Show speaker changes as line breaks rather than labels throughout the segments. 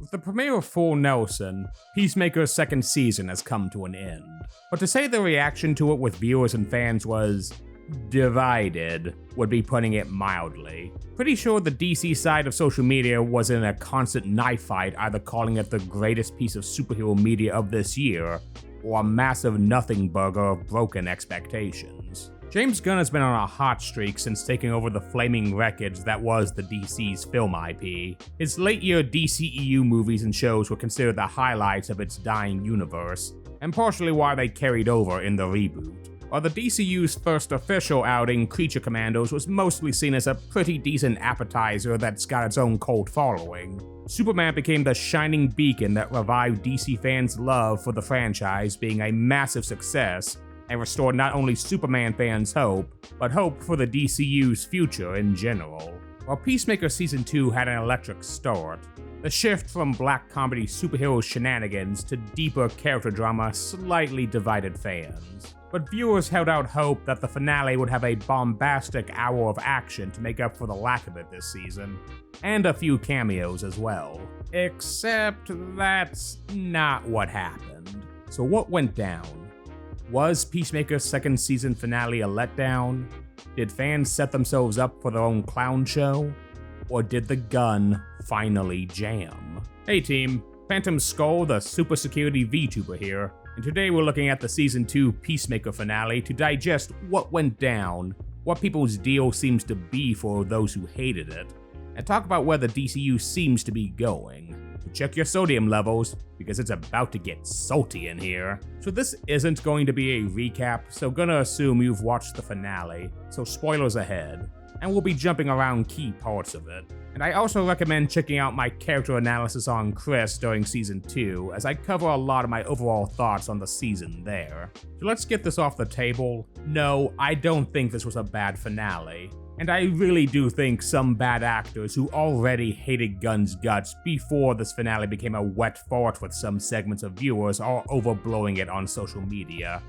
With the premiere of Full Nelson, Peacemaker's second season has come to an end. But to say the reaction to it with viewers and fans was divided would be putting it mildly. Pretty sure the DC side of social media was in a constant knife fight, either calling it the greatest piece of superhero media of this year, or a massive nothing burger of broken expectations. James Gunn has been on a hot streak since taking over the flaming wreckage that was the DC's film IP. His late-year DCEU movies and shows were considered the highlights of its dying universe, and partially why they carried over in the reboot. While the DCU's first official outing, Creature Commandos, was mostly seen as a pretty decent appetizer that's got its own cult following, Superman became the shining beacon that revived DC fans' love for the franchise being a massive success and restored not only Superman fans' hope, but hope for the DCU's future in general. While Peacemaker Season 2 had an electric start, the shift from black comedy superhero shenanigans to deeper character drama slightly divided fans. But viewers held out hope that the finale would have a bombastic hour of action to make up for the lack of it this season, and a few cameos as well. Except that's not what happened. So what went down? Was Peacemaker's second season finale a letdown? Did fans set themselves up for their own clown show? Or did the gun finally jam? Hey team, Phantom Skull, the super security VTuber here, and today we're looking at the Season 2 Peacemaker finale to digest what went down, what people's deal seems to be for those who hated it, and talk about where the DCU seems to be going. So check your sodium levels, because it's about to get salty in here. So this isn't going to be a recap, so gonna assume you've watched the finale, so spoilers ahead, and we'll be jumping around key parts of it. And I also recommend checking out my character analysis on Chris during Season 2, as I cover a lot of my overall thoughts on the season there. So let's get this off the table. No, I don't think this was a bad finale. And I really do think some bad actors who already hated Gunn's guts before this finale became a wet fart with some segments of viewers are overblowing it on social media,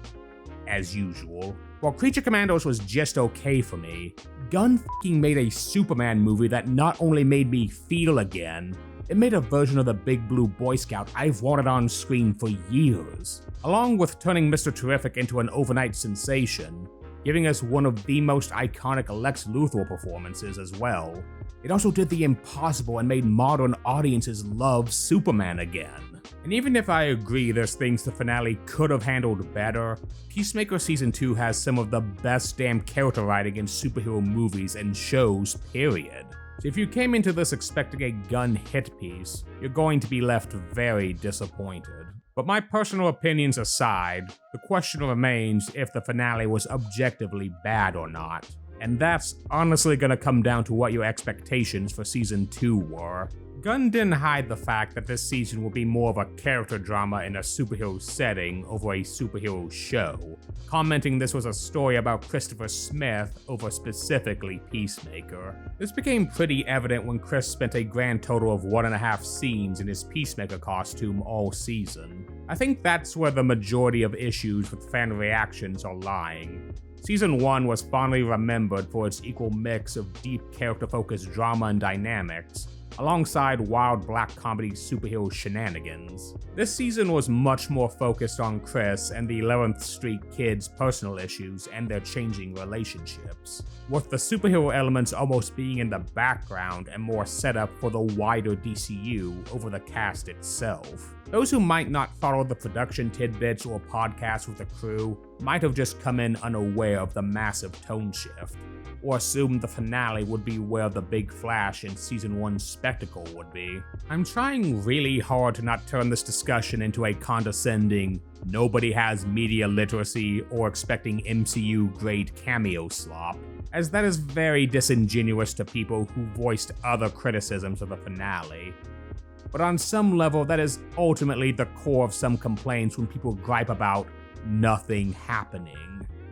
as usual. While Creature Commandos was just okay for me, Gunn f***ing made a Superman movie that not only made me feel again, it made a version of the Big Blue Boy Scout I've wanted on screen for years. Along with turning Mr. Terrific into an overnight sensation, giving us one of the most iconic Lex Luthor performances as well, it also did the impossible and made modern audiences love Superman again. And even if I agree there's things the finale could have handled better, Peacemaker Season 2 has some of the best damn character writing in superhero movies and shows, period. So if you came into this expecting a Gunn hit piece, you're going to be left very disappointed. But my personal opinions aside, the question remains if the finale was objectively bad or not. And that's honestly gonna come down to what your expectations for Season 2 were. Gunn didn't hide the fact that this season will be more of a character drama in a superhero setting over a superhero show, commenting this was a story about Christopher Smith over specifically Peacemaker. This became pretty evident when Chris spent a grand total of 1.5 scenes in his Peacemaker costume all season. I think that's where the majority of issues with fan reactions are lying. Season 1 was fondly remembered for its equal mix of deep character-focused drama and dynamics, alongside wild black comedy superhero shenanigans. This season was much more focused on Chris and the 11th Street Kids' personal issues and their changing relationships, with the superhero elements almost being in the background and more set up for the wider DCU over the cast itself. Those who might not follow the production tidbits or podcasts with the crew might have just come in unaware of the massive tone shift, or assumed the finale would be where the big flash in Season 1's spectacle would be. I'm trying really hard to not turn this discussion into a condescending, nobody has media literacy or expecting MCU-grade cameo slop, as that is very disingenuous to people who voiced other criticisms of the finale. But on some level, that is ultimately the core of some complaints when people gripe about nothing happening.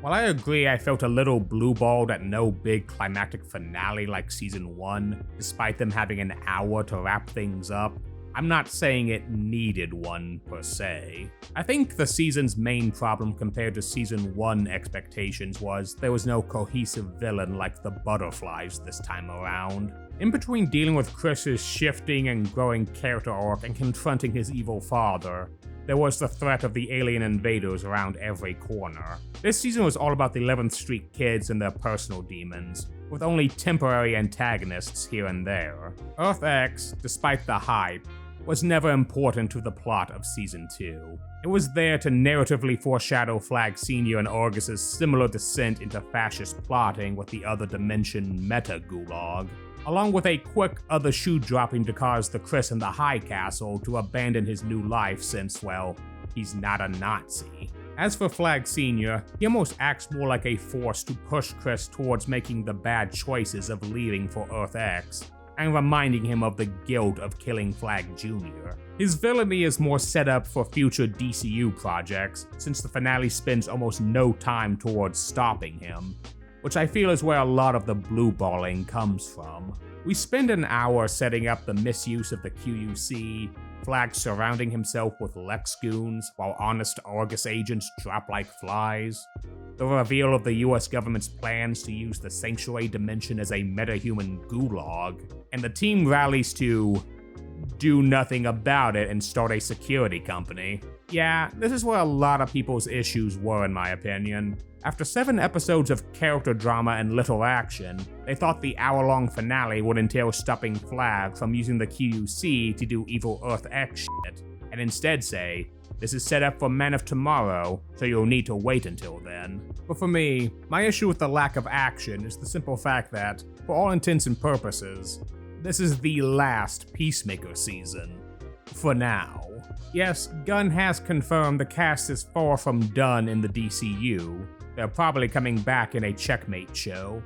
While I agree I felt a little blueballed at no big climactic finale like Season 1, despite them having an hour to wrap things up, I'm not saying it needed one per se. I think the season's main problem compared to season 1 expectations was there was no cohesive villain like the Butterflies this time around. In between dealing with Chris's shifting and growing character arc and confronting his evil father, there was the threat of the alien invaders around every corner. This season was all about the 11th Street kids and their personal demons, with only temporary antagonists here and there. Earth X, despite the hype, was never important to the plot of Season 2. It was there to narratively foreshadow Flag Sr. and Argus's similar descent into fascist plotting with the other dimension meta-gulag, along with a quick other shoe dropping to cause the Chris in the High Castle to abandon his new life since, well, he's not a Nazi. As for Flag Sr., he almost acts more like a force to push Chris towards making the bad choices of leaving for Earth X, and reminding him of the guilt of killing Flag Jr. His villainy is more set up for future DCU projects, since the finale spends almost no time towards stopping him, which I feel is where a lot of the blueballing comes from. We spend an hour setting up the misuse of the QUC, Flag surrounding himself with Lex goons, while honest Argus agents drop like flies, the reveal of the US government's plans to use the Sanctuary Dimension as a metahuman gulag, and the team rallies to do nothing about it and start a security company. Yeah, this is where a lot of people's issues were in my opinion. After 7 episodes of character drama and little action, they thought the hour-long finale would entail stopping Flag from using the QUC to do evil Earth X shit, and instead say, this is set up for Man of Tomorrow, so you'll need to wait until then. But for me, my issue with the lack of action is the simple fact that, for all intents and purposes, this is the last Peacemaker season. For now. Yes, Gunn has confirmed the cast is far from done in the DCU. They're probably coming back in a Checkmate show,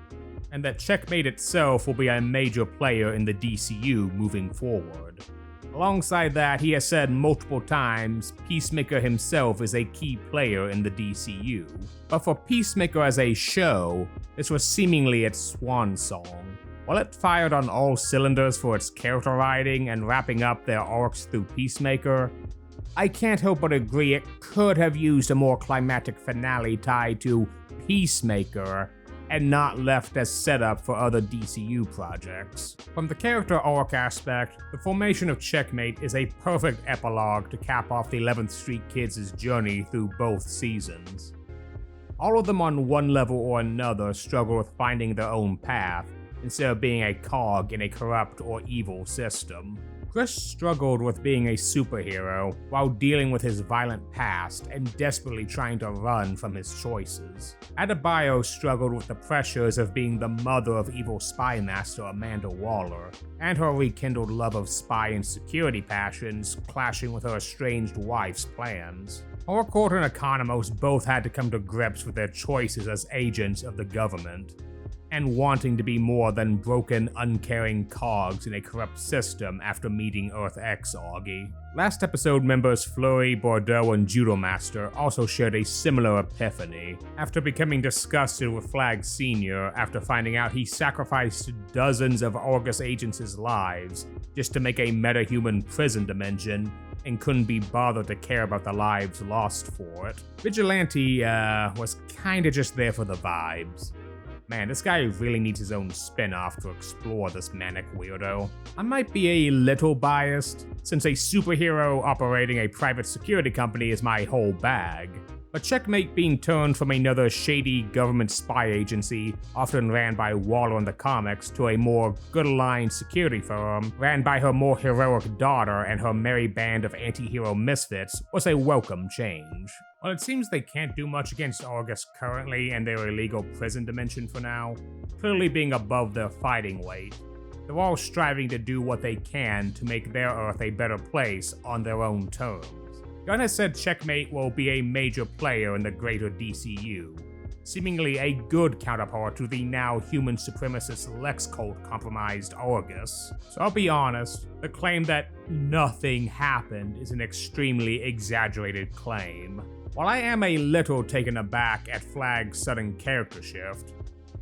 and that Checkmate itself will be a major player in the DCU moving forward. Alongside that, he has said multiple times Peacemaker himself is a key player in the DCU. But for Peacemaker as a show, this was seemingly its swan song. While it fired on all cylinders for its character writing and wrapping up their arcs through Peacemaker, I can't help but agree it could have used a more climactic finale tied to Peacemaker and not left as setup for other DCU projects. From the character arc aspect, the formation of Checkmate is a perfect epilogue to cap off the 11th Street Kids' journey through both seasons. All of them on one level or another struggle with finding their own path, instead of being a cog in a corrupt or evil system. Chris struggled with being a superhero while dealing with his violent past and desperately trying to run from his choices. Adebayo struggled with the pressures of being the mother of evil spy master Amanda Waller, and her rekindled love of spy and security passions clashing with her estranged wife's plans. Harcourt and Economos both had to come to grips with their choices as agents of the government, and wanting to be more than broken, uncaring cogs in a corrupt system after meeting Earth X Augie. Last episode members Flurry, Bordeaux, and Judomaster also shared a similar epiphany, after becoming disgusted with Flag Sr. after finding out he sacrificed dozens of Argus agents' lives just to make a metahuman prison dimension and couldn't be bothered to care about the lives lost for it. Vigilante, was kinda just there for the vibes. Man, this guy really needs his own spin-off to explore this manic weirdo. I might be a little biased, since a superhero operating a private security company is my whole bag. But Checkmate being turned from another shady government spy agency, often ran by Waller in the comics, to a more good-aligned security firm, ran by her more heroic daughter and her merry band of anti-hero misfits, was a welcome change. While it seems they can't do much against Argus currently and their illegal prison dimension for now, clearly being above their fighting weight, they're all striving to do what they can to make their Earth a better place on their own terms. Gunn has said Checkmate will be a major player in the greater DCU, seemingly a good counterpart to the now human supremacist Lex cult compromised Argus. So I'll be honest, the claim that nothing happened is an extremely exaggerated claim. While I am a little taken aback at Flag's sudden character shift,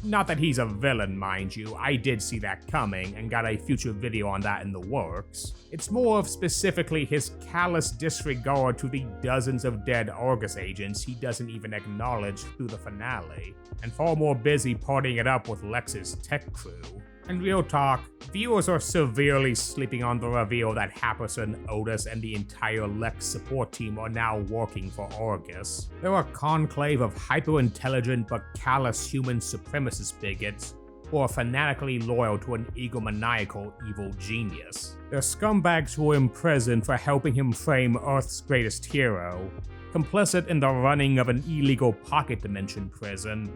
Not that he's a villain, mind you, I did see that coming and got a future video on that in the works. It's more of specifically his callous disregard to the dozens of dead Argus agents he doesn't even acknowledge through the finale, and far more busy partying it up with Lex's tech crew. And real talk, viewers are severely sleeping on the reveal that Happerson, Otis, and the entire Lex support team are now working for Argus. They're a conclave of hyper-intelligent but callous human supremacist bigots who are fanatically loyal to an egomaniacal evil genius. They're scumbags who were imprisoned for helping him frame Earth's greatest hero, complicit in the running of an illegal pocket dimension prison,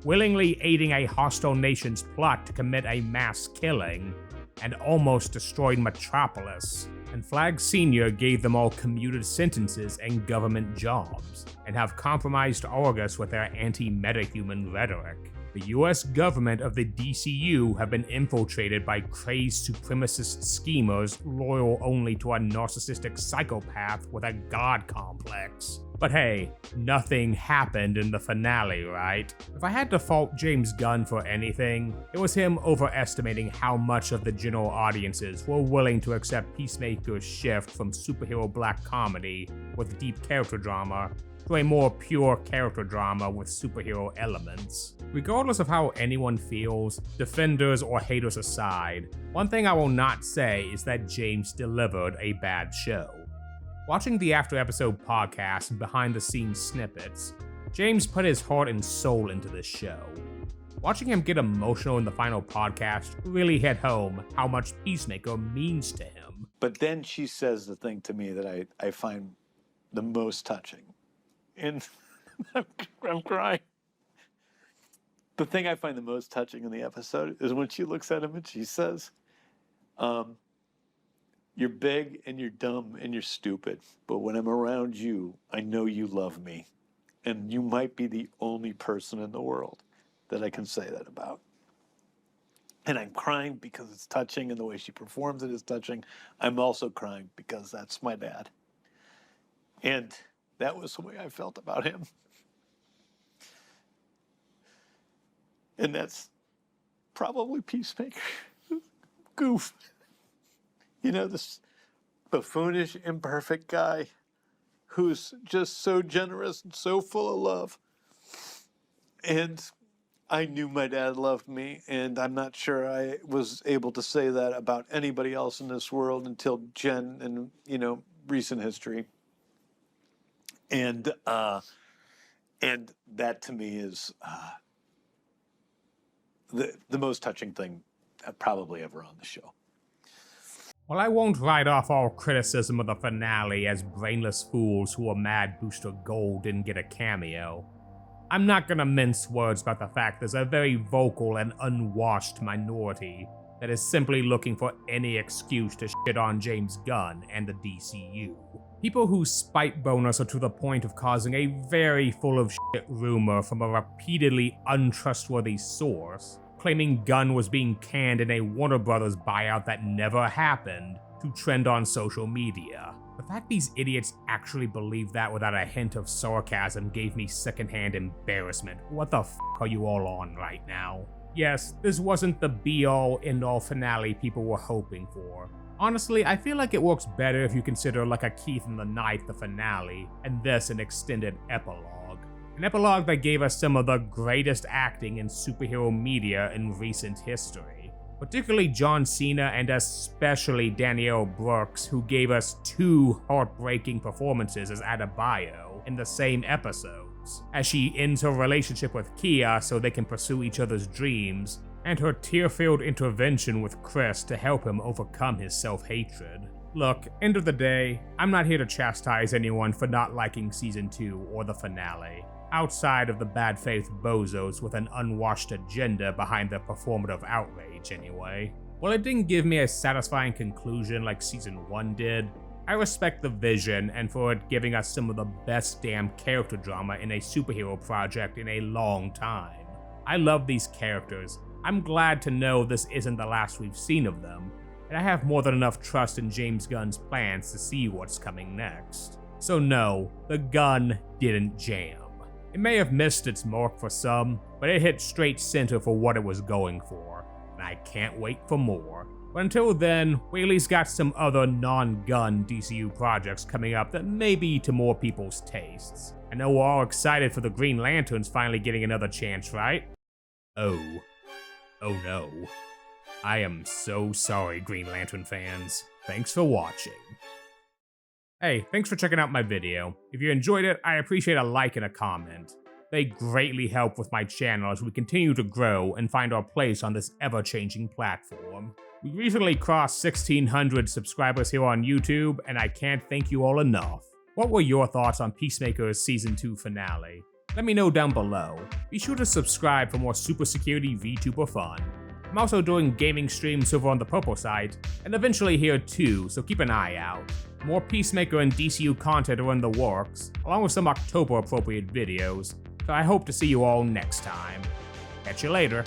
willingly aiding a hostile nation's plot to commit a mass killing, and almost destroyed Metropolis. And Flag Sr. gave them all commuted sentences and government jobs, and have compromised Argus with their anti-metahuman rhetoric. The US government of the DCU have been infiltrated by crazed supremacist schemers loyal only to a narcissistic psychopath with a god complex. But hey, nothing happened in the finale, right? If I had to fault James Gunn for anything, it was him overestimating how much of the general audiences were willing to accept Peacemaker's shift from superhero black comedy with deep character drama to a more pure character drama with superhero elements. Regardless of how anyone feels, defenders or haters aside, one thing I will not say is that James delivered a bad show. Watching the After Episode podcast and behind the scenes snippets, James put his heart and soul into this show. Watching him get emotional in the final podcast really hit home how much Peacemaker means to him.
But then she says the thing to me that I find the most touching. And I'm crying. The thing I find the most touching in the episode is when she looks at him and she says, you're big and you're dumb and you're stupid, but when I'm around you, I know you love me. And you might be the only person in the world that I can say that about. And I'm crying because it's touching and the way she performs it is touching. I'm also crying because that's my dad. And that was the way I felt about him. And that's probably Peacemaker. Goof. You know, this buffoonish, imperfect guy who's just so generous and so full of love. And I knew my dad loved me, and I'm not sure I was able to say that about anybody else in this world until Jen and, you know, recent history. And that to me is the most touching thing probably ever on the show.
While I won't write off all criticism of the finale as brainless fools who are mad Booster Gold didn't get a cameo, I'm not gonna mince words about the fact there's a very vocal and unwashed minority that is simply looking for any excuse to shit on James Gunn and the DCU. People whose spite bonus are to the point of causing a very full of shit rumor from a repeatedly untrustworthy source, claiming Gunn was being canned in a Warner Brothers buyout that never happened, to trend on social media. The fact these idiots actually believe that without a hint of sarcasm gave me secondhand embarrassment. What the f*** are you all on right now? Yes, this wasn't the be-all, end-all finale people were hoping for. Honestly, I feel like it works better if you consider like a Keith in the Night the finale, and this an extended epilogue. An epilogue that gave us some of the greatest acting in superhero media in recent history. Particularly John Cena and especially Danielle Brooks, who gave us 2 heartbreaking performances as Adebayo in the same episodes, as she ends her relationship with Kia so they can pursue each other's dreams, and her tear-filled intervention with Chris to help him overcome his self-hatred. Look, end of the day, I'm not here to chastise anyone for not liking Season 2 or the finale, outside of the bad faith bozos with an unwashed agenda behind their performative outrage anyway. While it didn't give me a satisfying conclusion like Season 1 did, I respect the vision and for it giving us some of the best damn character drama in a superhero project in a long time. I love these characters. I'm glad to know this isn't the last we've seen of them, and I have more than enough trust in James Gunn's plans to see what's coming next. So no, the gun didn't jam. It may have missed its mark for some, but it hit straight center for what it was going for, and I can't wait for more. But until then, Whaley's got some other non-Gunn DCU projects coming up that may be to more people's tastes. I know we're all excited for the Green Lanterns finally getting another chance, right? Oh no. I am so sorry, Green Lantern fans. Thanks for watching. Hey, thanks for checking out my video. If you enjoyed it, I appreciate a like and a comment. They greatly help with my channel as we continue to grow and find our place on this ever-changing platform. We recently crossed 1,600 subscribers here on YouTube, and I can't thank you all enough. What were your thoughts on Peacemaker's Season 2 finale? Let me know down below. Be sure to subscribe for more Super Security VTuber fun. I'm also doing gaming streams over on the Purple site, and eventually here too, so keep an eye out. More Peacemaker and DCU content are in the works, along with some October-appropriate videos, so I hope to see you all next time. Catch you later.